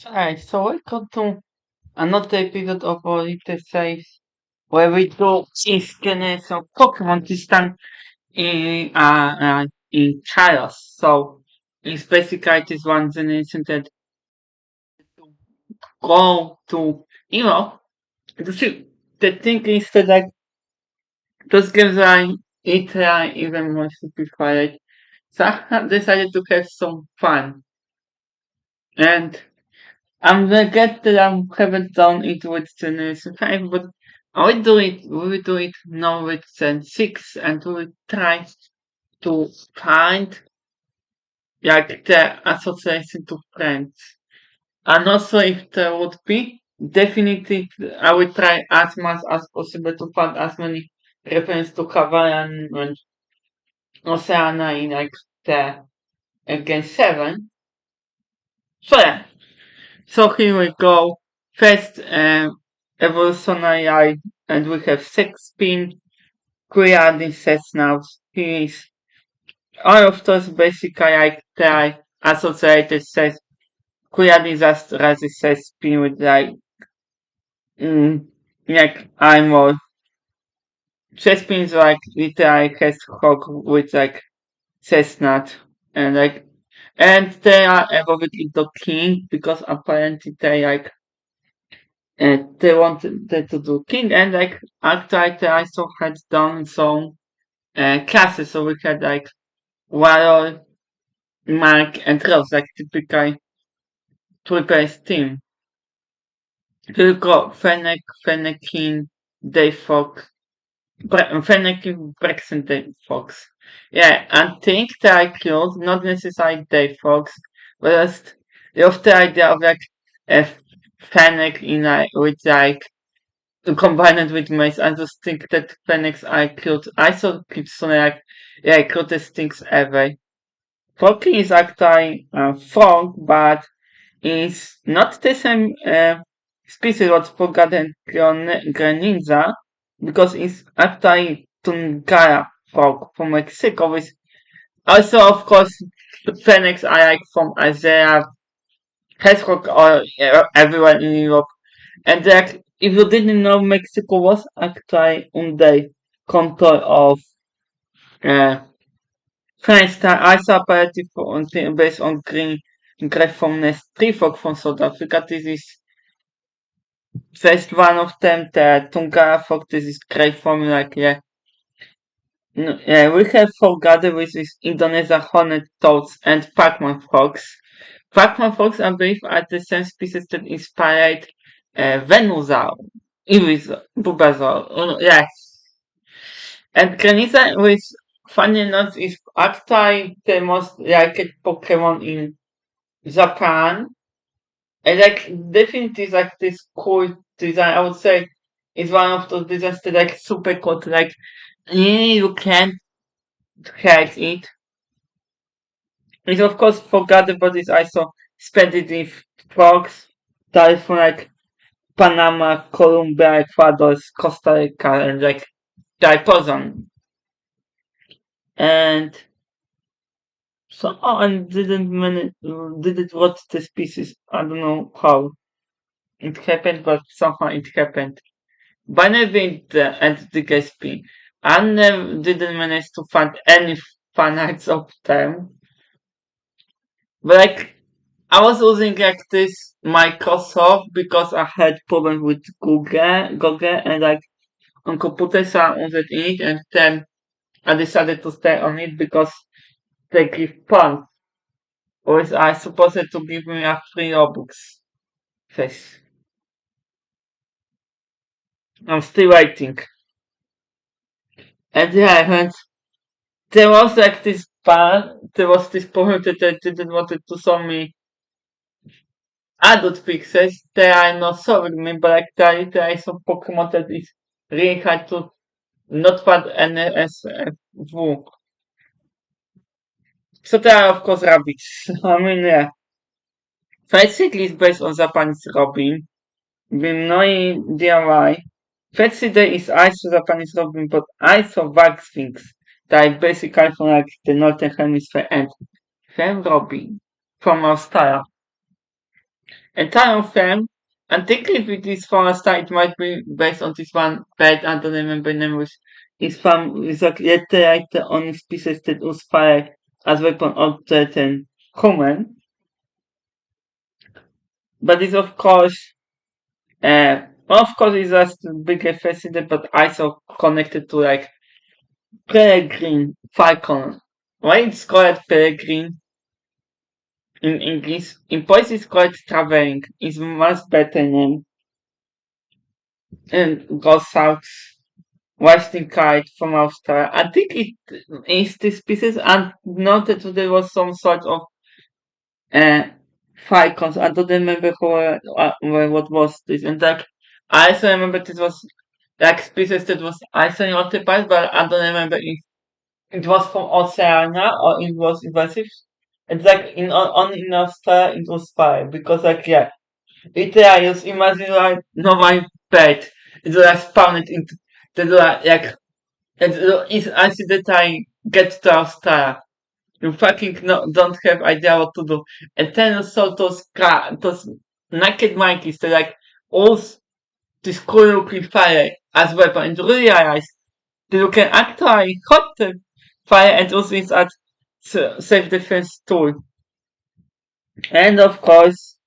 Hi, so welcome to another episode of our Little Saves, where we do instances of Pokemon this time in Kalos. So it's basically this one generation that go to the the thing is that like those games are even more simplified. So I have decided to have some fun and I'm glad that I haven't done it with Generation 5, but we will do it now with Gen 6 and we will try to find like the association to friends. And also if there would be, definitely I will try as much as possible to find as many references to Hawaiian and Oceania in like the Gen 7. So yeah, so here we go. First, evolutionary eye, and we have six pin creating sets now. Here is all of those basically like the associated sets creating just as sets pin with mm, like armor. Chest pins like literally hedgehog with like chestnut and they are evolved into king because apparently they wanted to do king and like actually I also had done some classes so we had like warrior, mark and rose like typical three-base team. Here we got Fennec, Fennekin, Dayfox, Fennekin, Braxton, Dayfox. Yeah, I think they are killed, not necessarily Dayfox, but just of the idea of like a Fennec in like with like combined with mice, I just think that Phoenix are cute. I saw Kitsune like, yeah, cutest things ever. Forky is actually frog, but is not the same species what forgotten Greninja, because it's actually Tungara frog from Mexico. With also, of course, the Phoenix are like from Isaiah, Hedgehog, or everywhere in Europe. And like, if you didn't know, Mexico was actually on the control of uh, France. I separated based on grey from Tree Frog from South Africa. This is first one of them, the Tungara Frog. This is grey from like yeah. Yeah, we have forgotten which is Indonesia hornet toads and Pac-Man frogs. Pac-Man frogs, I believe, are the same species that inspired Venusaur, Ivysaur, Bulbasaur. Yes. And Greninja, which funny enough is actually the most liked Pokemon in Japan. And like definitely is like this cool design. I would say it's one of those designs that like super cool. Like you can't hate it. It's of course forgotten, but it's also spent it in frogs. That is from like Panama, Colombia, Ecuador, Costa Rica, and like Diapason. And so, oh, and didn't watch the species. I don't know how it happened, but somehow it happened. But I never at the GSP. I never didn't manage to find any fan arts of them. But like, I was using like this Microsoft because I had problem with Google, and like on computers I used it, and then I decided to stay on it because they give points. Or is I supposed to give me a free Robux face. I'm still waiting. And yeah, I heard there was like this there was this point that I didn't want to show me adult pixels. They are not showing me, but like there is some Pokemon that is really hard to not find NSFW. So there are of course rabbits. I mean, yeah. Basically it's based on Japanese Robin. Wiem, no i DIY. First day is also Japanese Robin, but also Wax Sphinx. That basically from like the Northern Hemisphere and Sam Robin from Australia. entire film. And technically this forest type it might be based on this one bird, I don't remember the name, which is from is like the only species that was fire as weapon other than human. But it's of course it's just a bigger facility but also connected to like peregrine falcon. Why it's called peregrine in English? In Polish it's called traveling. It's much better name. And goes south Western kite from Australia. I think it is this species and noted that there was some sort of uh, falcons. I don't remember what was this. And like I also remember this was like species that was also occupied, but I don't remember if it was from Oceania or it was invasive. It's like only in Australia it was fire because like yeah, literally just imagine like no my pet. It's like spawned into the like it's I see that I get to Australia. You fucking don't have idea what to do. And then also those naked monkeys, they like all this cool fire as weapon and realize that you can actually hot the fire and also it's at self defense tool. And of course,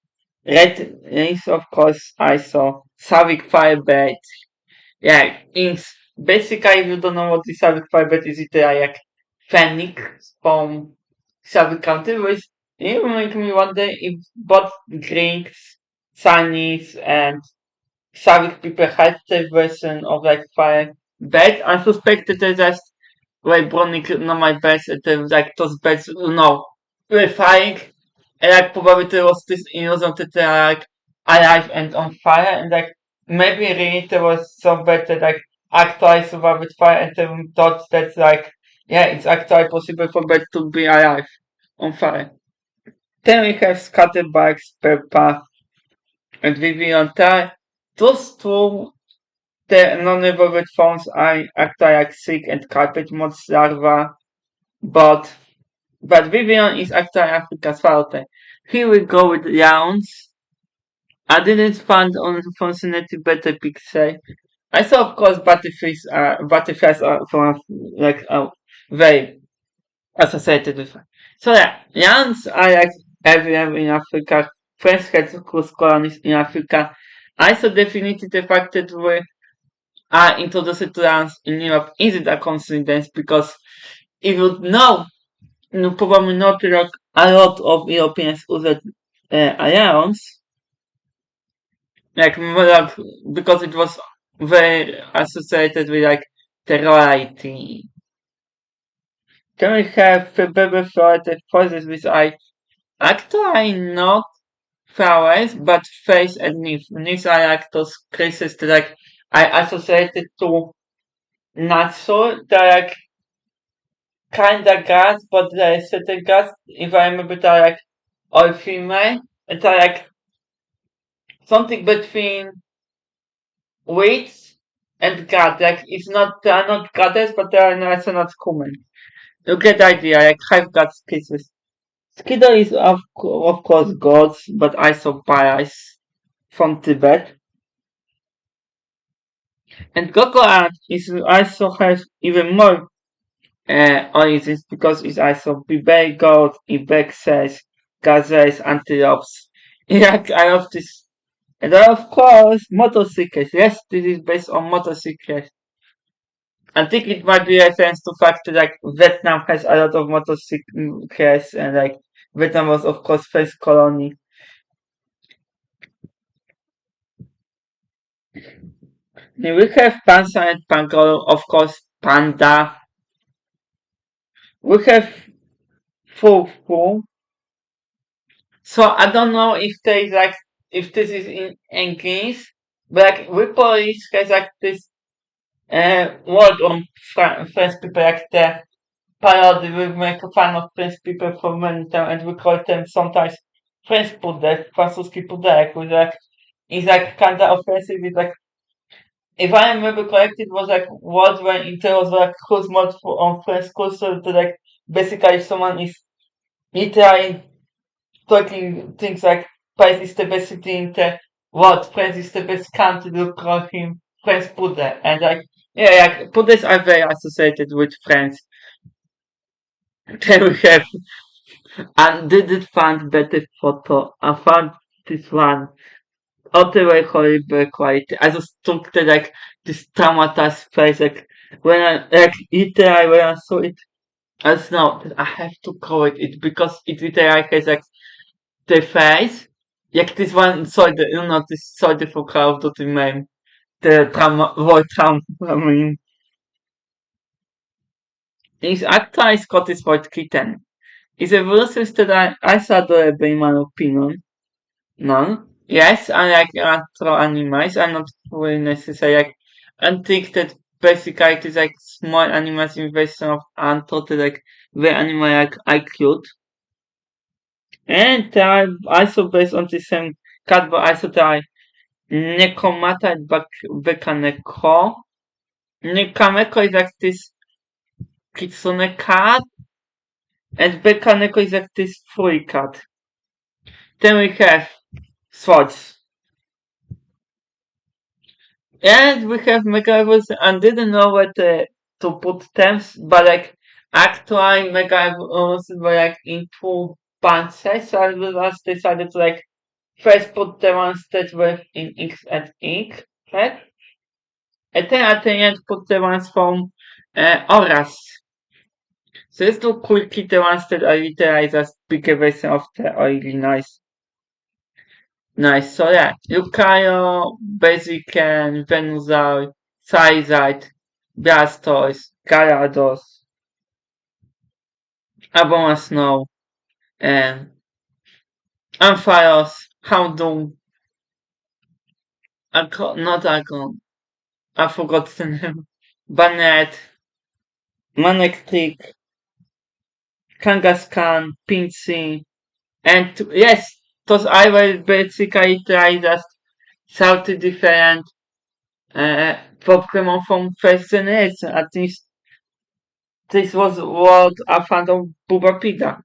red is of course I saw Savik Firebird. Yeah, it's basically if you don't know what the Savik Firebird is, it's like Phoenix from Savik County, which it make me wonder if both drinks, Chinese and Slavic people had the version of like fire bed. I suspect that there's just like burning normal beds and then like those beds were firing and like probably there was this illusion that they are like alive and on fire and like maybe really there was some bed that like actually survived with fire and then thought that like yeah it's actually possible for bed to be alive on fire. Then we have scatterbugs, Peppa and Vivian Tie. Those two the non-evolved forms are actually like sick and carpet moths larva, but Vivian is actually Africa's falter. Here we go with rounds. I didn't find on functionality better pixel. I saw of course butterflies are from like very associated with. So yeah, rounds are like everywhere in Africa. French had close colonies in Africa. I saw definitely the fact that we are introduced to dance in Europe isn't a coincidence because if you know, you probably not like a lot of Europeans use ions, like because it was very associated with like terrorism. Then we have the baby floated forces which I actually not flowers but face and leaves. Leaves are like those creases that like I associated to natural, they're like kinda gas, but the certain gas, if I remember, they're like all female. It's like something between weights and gas. Like it's not they are not goddess, but they are also not common. You get the idea. Like five gods cases. Skido is of course gods, but also bias from Tibet. And Coco art is also has even more origins because it's also Biber gold, Ibexes, gazelles, antelopes. Yeah, I love this. And then of course, motorcycles. Yes, this is based on motorcycles. I think it might be a reference to fact that like Vietnam has a lot of motorcycles and like Vietnam was of course first colony. Then we have Panza and Pangolo, of course Panda. We have Fufu. So I don't know if there is like if this is in English, but like we Polish has like this word on French people like the parody. We make fun of French people for many time, and we call them sometimes French pudek, francuski pudek, which like is like kinda offensive. It's like if I remember correctly, it was like words when it was like who's much on French culture to like basically if someone is literally talking things like Paris is the best city in the world. France is the best country to call him France Buddha. And like, yeah, like, Buddhists are very associated with France. Then we have, and didn't find better photo. I found this one. All the way horrible quality. I just took the, like, this traumatized face, like, when I, like, literally, when I saw it, I just know that I have to correct it because it literally has, like, the face. Jak this one, sorry, you know, this sorry for Call of Duty meme. The trauma, war trauma, I mean. His actor is Scottish White Kitten. Is a versus that I saw adorable in my opinion. No. Yes, I like retro animes. I'm not really necessarily like, I think that basically it is like small animes in version of Antro, like the anime like I cute. And they are also based on the same cat, but also they are Nekomata and Bekaneko. Nekameko is like this kitsune cat, and Bekaneko is like this furry cat. Then we have swords. And we have Mega Evolution. I didn't know what to put terms, but like actually Mega Evolution were like in two bunches. So I just decided to like first put the ones that were in X and ink, right? And then at the end put the ones from Auras. So let's do quickly the ones that are literally just bigger version of the oily nice. Nice. So yeah, Lucario, Blaziken, Venusaur, Charizard, Blastoise, Gyarados, Abomasnow, and Ampharos, Houndoom, not Agon, I forgot the name, Banette, Manectric, Kangaskhan, Pinsy, and yes, those I will basically try just 30 different Pokemon from first generation. At least this was what I found on Bulbapedia.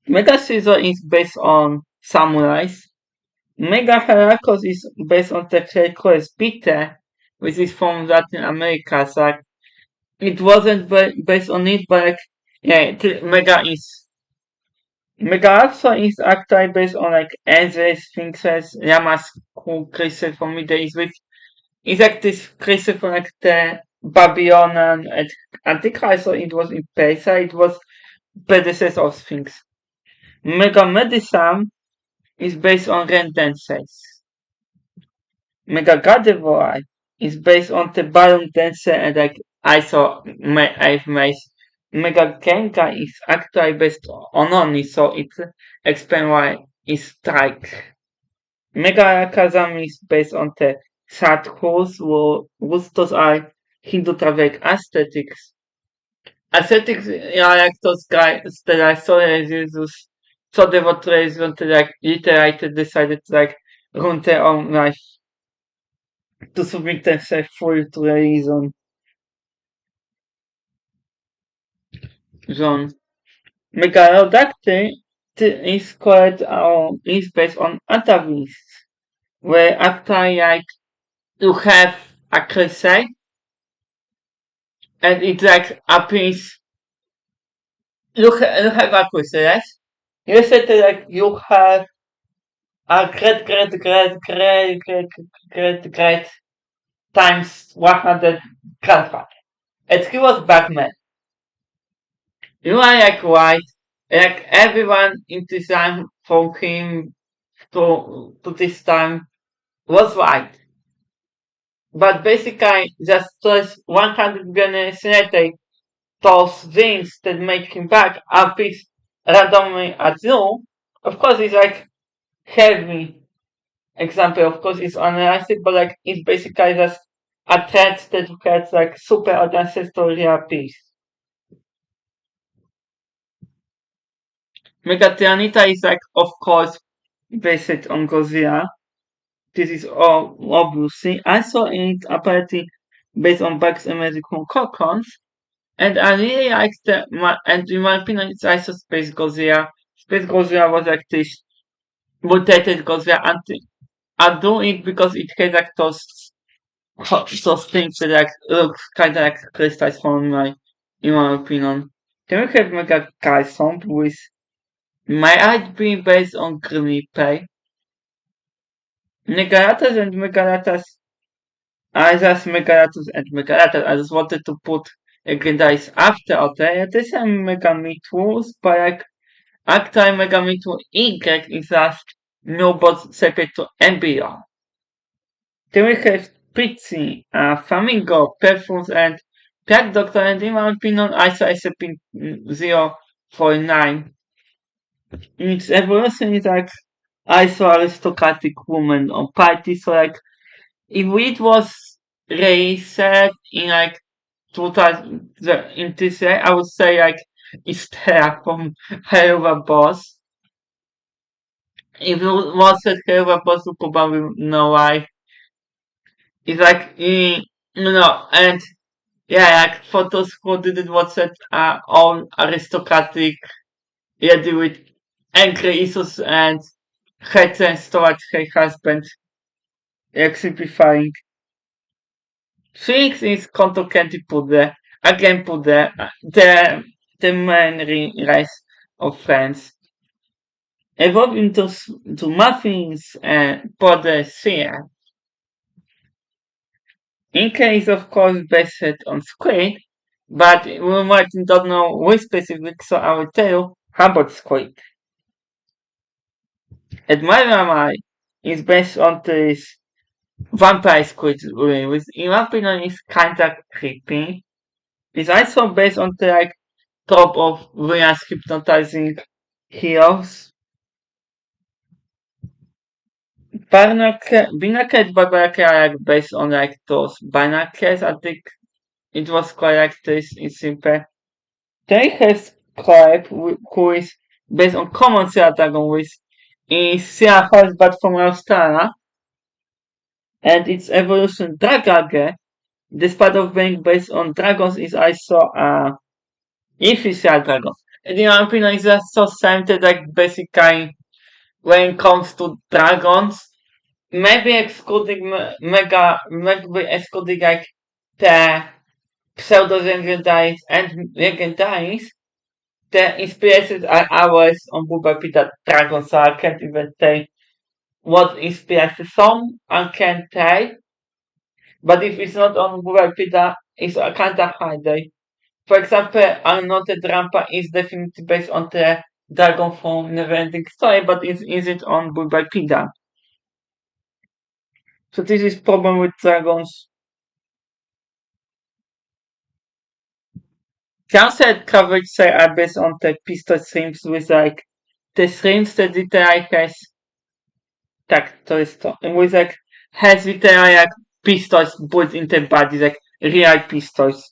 Mega Scizor is based on Samurais. Mega Heracross is based on the Hercules Pite, which is from Latin America. So like, it wasn't based on it, but like, yeah, Mega Alpha is actually based on like Ezreal, Sphinxes, Yamasku, creature from Middle East, which is like this creature from like the Babylonian and Antica, so it was in Persia, it was predecessor of Sphinx. Mega Medicine is based on Rentenses. Mega Gardevoir is based on the Baron Dense and like I've made Mega Gengar is actually based on Oni, so it explains why it's strike. Mega Kazam is based on the Sadhus, whose those are Hindu Travek aesthetics. Aesthetics are like those guys that I saw as Jesus, so they were want to like literally decided to like run their own life to submit themselves fully to the reason. Zone. Megalodactyl is called is based on antagonists, where after like you have a crusade and it like appears you have a crusade, yes? You said that like you have a great times 100 grandfather. And he was Batman. You are like white, like everyone in this time from him to this time was white. But basically, just those 100 generations later, those things that make him back appear randomly at you. Of course, it's like heavy example. Of course, it's unrealistic, but like it's basically just a threat that gets like super audiences to reappear. Megatrianita is like, of course, based on Godzilla. This is all obviously. I saw it apparently based on Bugs and Magical Cocons. And I really like and in my opinion, it's also Space Godzilla Space Godzilla was like this mutated Godzilla, and I do it because it has like those things that like look kind of like crystals from in my opinion. Then we have Mega Garson with my art being based on Grunipe. Megaratas and Megaratas are just Megaratas and Megaratas. I just wanted to put legendaries after Altair. This are Megamitus, but like after Megamitu Y is just Nobot separate to Embryo. Then we have Pizzi, Flamingo, Perfumes, and Black Doctor, and in my opinion, ISO SCP-049. Its evolution is like ISO aristocratic woman on party, so like if it was raised in like 2000 in this year, I would say like it's Terra from Helva Boss. If it was at Helva Boss, you probably know why. It's like, and yeah, like for those who didn't watch it, all aristocratic, yeah, with angry issues and hatred towards her husband, exemplifying. Phoenix is Konto Candy Puder, again Puder, the main rise of France. Evolve into muffins and Puder Sphere. Inca is of course based on Squid, but we might don't know which specific, so I will tell you how about Squid. Admiramai is based on this vampire squid, which in my opinion is kinda creepy. It's also based on the like trope of villains hypnotizing heroes. Barnacle and Barbaraka are like based on like those Barnacles. I think it was quite like this in simple. They have Scribe, who is based on common Sea Dragon, which is Sea Horse but from Australia, and its evolution Dragage, despite of being based on dragons, is also artificial dragon. And in my opinion, it's just so centered like basically when it comes to dragons, maybe excluding maybe excluding like the pseudo legendaries and legendaries, the inspirations are always on Bubapita Dragon, so I can't even say what inspires the song. I can't tell. But if it's not on Bubapita, it's a kind of hard day. For example, Unnoted Rampa is definitely based on the Dragon from Neverending Story, but is it on Bubapita? So this is problem with dragons. Cancer coverage say are based on the pistol streams with like the streams that literally has tak to jest to. With like has literally like pistols built into bodies, like real pistols.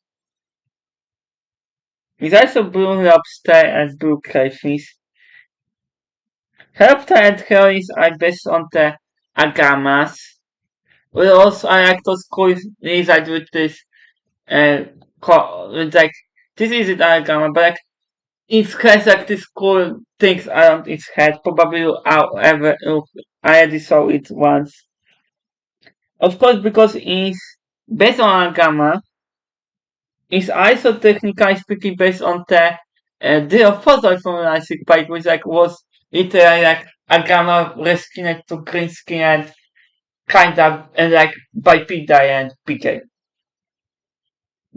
It's also blue lobster and blue crayfish. Herpta and Harris are based on the agamas. We also I like those cool lizard with this with like this is it agama, but like it has like this cool things around its head. Probably I already saw it once. Of course, because it's based on agama, it's also technically speaking based on the Diophosol from Jurassic Park, which like was literally like agama reskinned to green skin and kind of like bipedal and PK.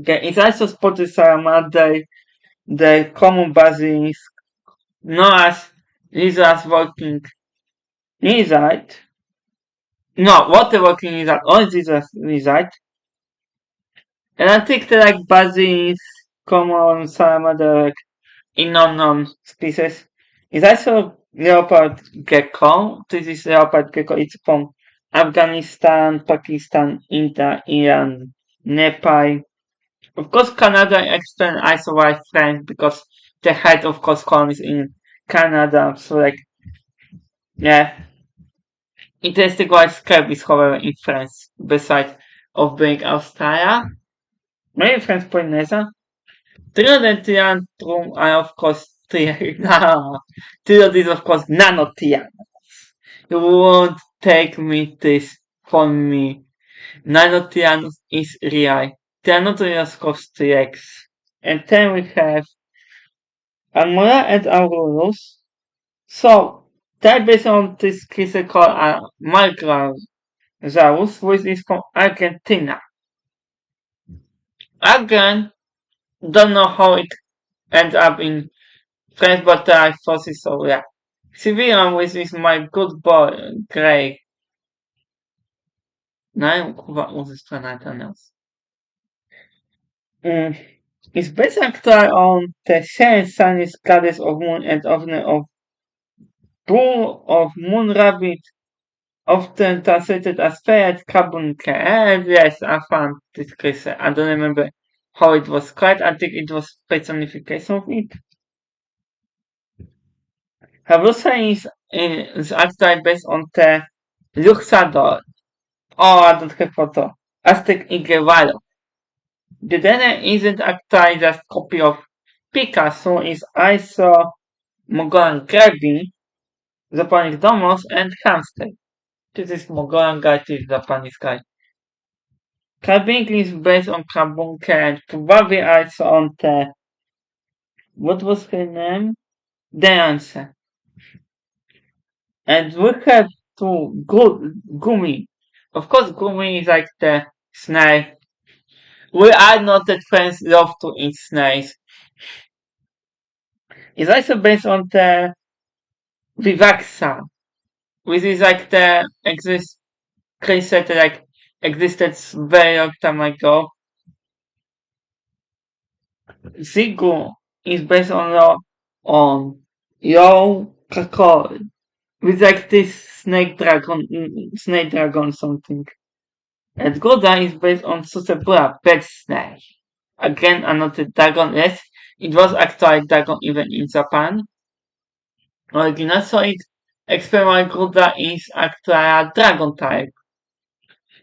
Okay, it's also spotted salamander, the common basis known as lizards walking lizard. No, water walking lizard or lizard lizard. And I think the like basis common salamander like in unknown species is also leopard gecko. This is leopard gecko. It's from Afghanistan, Pakistan, India, Iran, Nepal. Of course, Canada extend isolated France because they had, of course, colonies in Canada. So, like, yeah, interesting why Skype is, however, in France, besides of being Australia. Maybe France, Polynesia. Trinidad and Trum are, of course, No, Tyrannos is of course Nano Tyrannos. You won't take me this from me. Nano Tyrannos is real. Tyrannosaurus costs 3x. And then we have Amora and Aurorus. So, that based on this creature called Margrasaurus, which is from Argentina. Again, don't know how it ends up in France, but I thought it so, yeah. Civilian, which is my good boy, Grey. Nein, kurwa, uzyskała natomiast. Mm. It's based actually on the same Sunny's goddess of moon and owner of bull of moon rabbit, often translated as faired carbon care. And yes, I found this case. I don't remember how it was called. I think it was personification of it. Harusa is actually based on the Luxador. Oh, I don't have photo. Aztec Iguevalo. The data isn't actually just copy of Picasso, is also Mogolan Kirby, Japanese Domos, and Hamster. This is Mogolan guy, this is Japanese guy. Carving is based on Kabunke and probably also on the, what was her name? Dancer. And we have two Gumi. Of course, Gumi is like the snake. We are not that friends love to eat snakes. It's also based on the Vivaxa, which is like the creature that like existed very long time ago. Zigu is based on Yo Kakor, with like this snake dragon something. And Goda is based on Susebura, bed snake. Again, another dragon. Yes, it was actually dragon even in Japan. Original, so it experimental Goda is actually a dragon type.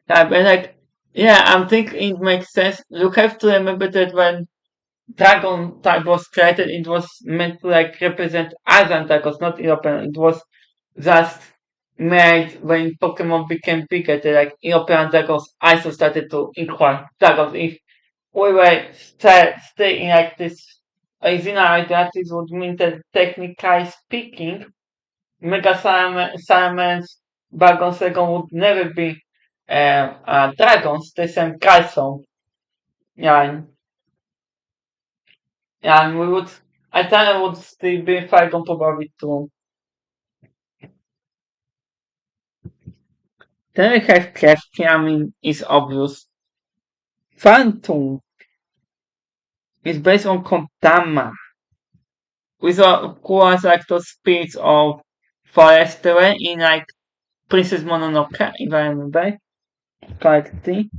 And like, yeah, I'm thinking it makes sense. You have to remember that when dragon type was created, it was meant to like represent Asian dragons, not European. It was just made when Pokemon became bigger. The like European dragons also started to equal dragons. If we were stay in like this original idea, this would mean that technically speaking, Mega Salamence, Dragon Second would never be dragons. The same Galson. Yeah, and we would, I think I would still be Falcon probably too. Then we have Klefki, I mean, it's obvious. Phantom is based on Kodama, which are was like the spirits of forest terrain in like Princess Mononoke, if I remember correctly.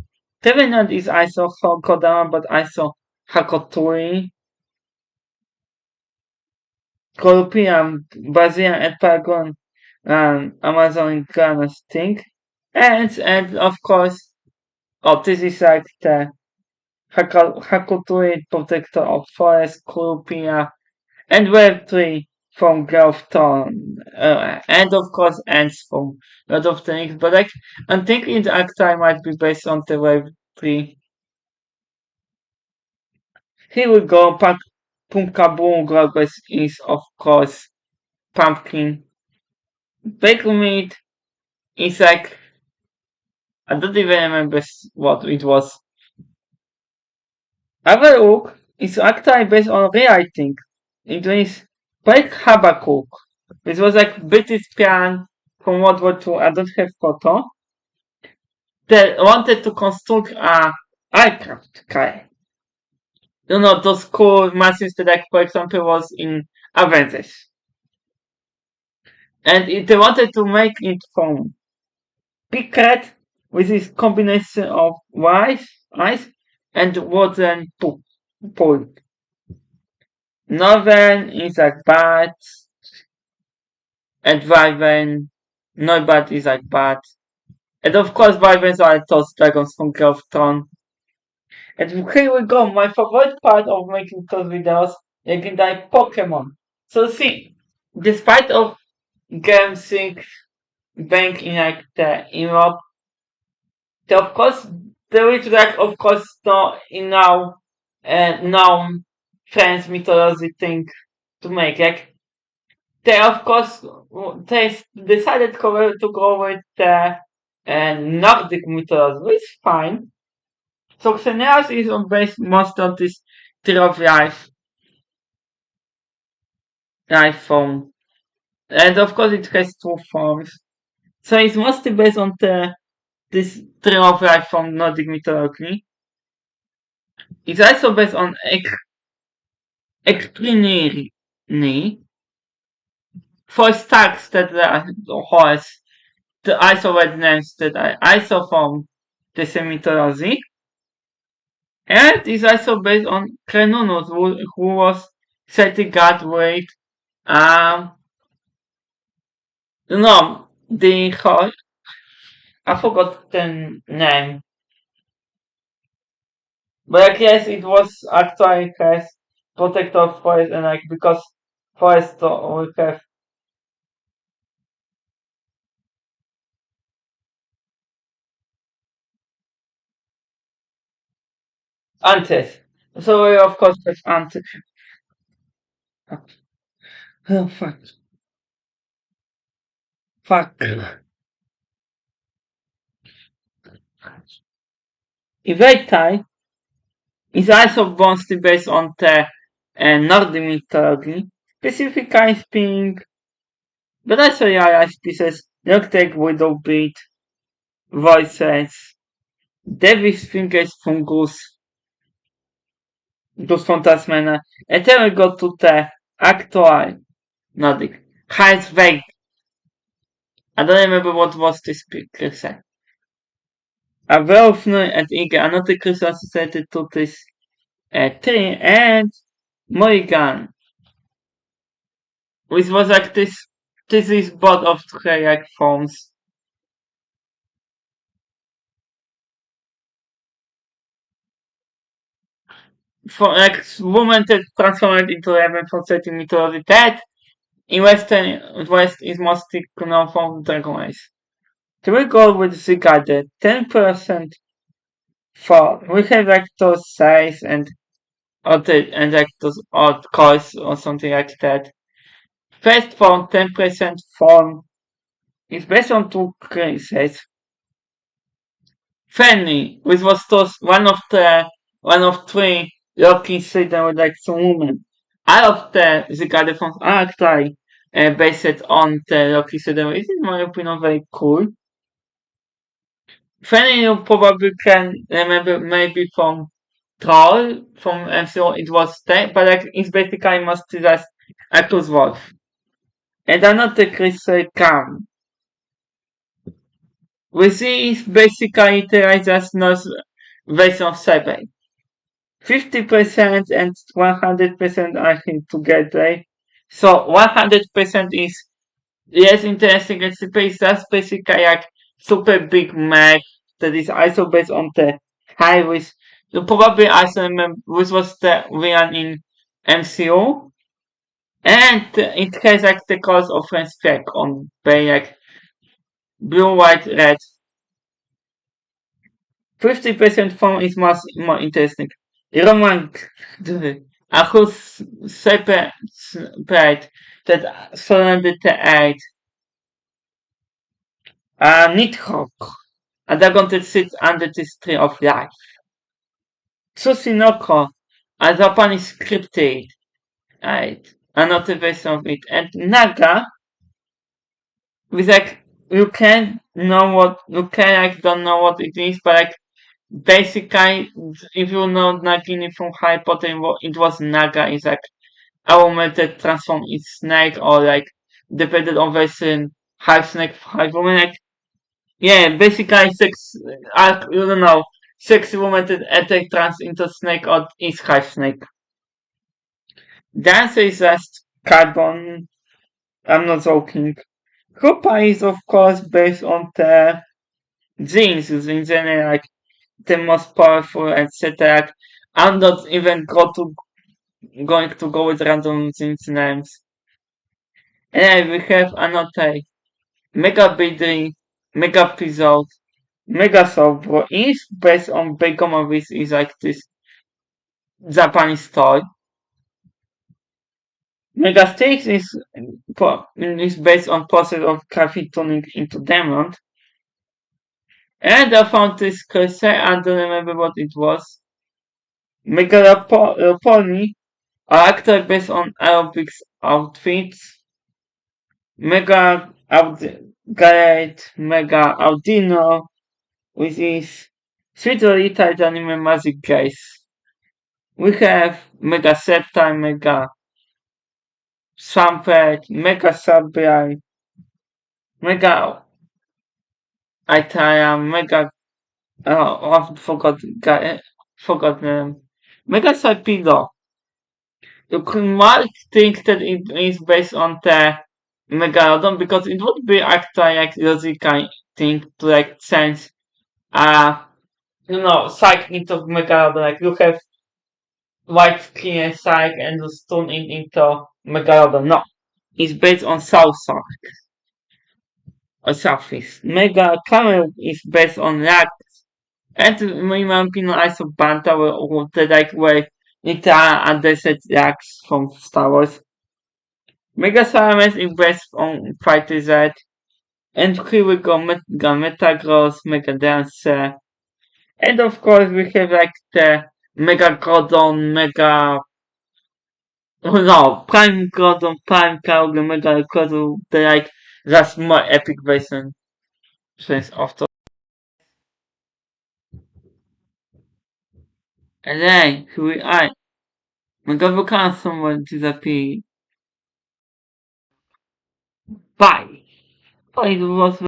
Trevenant is also Kodama, but also Hakotori, Colupium, Brazilian and Paragon, Amazon Granas thing. And of course, oh, this is like the Hakotui protector of forest, Corupia, and Wave 3 from Growthtown. And of course, ants from a lot of things. But like, I think it actually might be based on the Wave 3. Here we go. Punkaboom Growbase is, of course, pumpkin. Baked meat is like, I don't even remember what it was. Overlook is actually based on rewriting. It means Blake Habakkuk. It was like British pian from World War II. I don't have photo. They wanted to construct a aircraft carrier. You know, those cool machines that, like, for example, was in Avengers. And they wanted to make it from Picard, with this combination of ice, and water and pool. Northern is like bat, and Wyvern, Neubat is like bat. And of course, Wyverns are those dragons from Game of Thrones. And here we go, my favorite part of making those videos, legendary Pokemon. So see, despite of Gensing Bank in like the Europe, of course there is like of course no enough known French mythology thing to make. Like they of course they decided to go with the Nordic mythology, which is fine. So Xeneas is on based most on this tree of life form. And of course it has two forms. So it's mostly based on this tree of life from Nordic mythology. It's also based on extraordinary for stacks that the horse, the isolated names that are also from the same mythology. And it's also based on Crenunus, who was Celtic god with no, the horse. I forgot the name. But like, yes, it was actually has protector of forest and like because forest will have antes. So we of course have antes. Oh fuck. Fuck. Ivetai is also mostly based on the Nordic mythology, specifically speaking, but also AI pieces, Logtech Widow Beat, Voices, Davis Fingers Fungus, Dos Fantasmena, and then we go to the actual Nordic. Heinz Weg. I don't remember what was this creature. A Welfner and Ige, another creature associated to this tree, and Morrigan, which was like this is both of kayak forms. For like woman that transformed into heaven from certain mythology that in Western West is mostly known from Dragon Age. So we go with Zigade, 10% for we have like those size and like those odd coils or something like that. First form, 10% form is based on two cases. Fanny, which was those one of three lucky children with like some woman. All of the guy from are actually based on the lucky children, which is in my opinion very cool. Fanny you probably can remember maybe from Troll from MCO it was there, but like it's basically mostly just Echo's Wolf. And another Chris Cam. We see is basically just not version of 7. 50% and 100% are here together. So 100% is yes interesting recipe. That's basically like super big mech that is also based on the high risk. You probably also remember which was the villain in MCU. And it has like the cause of respect on by like blue, white, red. 50% form is much more interesting. Roman a whose separate that surrounded the earth. A Nidhogg, a dragon that sits under this tree of life. Tsusinoko, a Japanese cryptid. Right. Another version of it. And Naga, with like you can know what you can like don't know what it is, but like basically if you know Nagini from Harry Potter it was Naga is like element that transform in snake or like depended on version half snake half woman like yeah basically sex you don't know sexy woman that attack trans into snake or is half snake. Dancer is just carbon. I'm not joking. Koopa is of course based on the genes in general like the most powerful etc. I'm not even going to go with random genes names. And then we have another Mega Bidri, Mega Episode, Mega Soul, bro. It's based on Bacon movies is like this Japanese toy. Mega Stakes is based on process of coffee turning into diamond. And I found this cassette, I don't remember what it was. Mega Pony, actor based on aerobics outfits. Mega Garrett, Mega Audino, which is sweet retitled anime magic guys. We have Mega Septime, Mega Swampert, Mega Sableye, Mega Itaya, Mega I forgot Mega Sarpedo. You might think that it is based on the Megalodon because it would be actually like logical thing to like sense psych into Megalodon. Like you have white skin and psych and just turn it into Megalodon. No. It's based on South Side or Southeast. Mega Camel is based on Lag. And in my opinion, I saw Banta the like way Nita and Desert Lags from Star Wars. Mega Salamence is based on Fighter Z. And here we go Metagross, Mega Dancer. And of course we have like the Mega Gordon, Mega oh no, Prime Gordon, Prime Cowgirl, Mega Gordon, the like that's more epic version of the and then here we are. Mega Volcano someone disappear. Bye. Oh, it was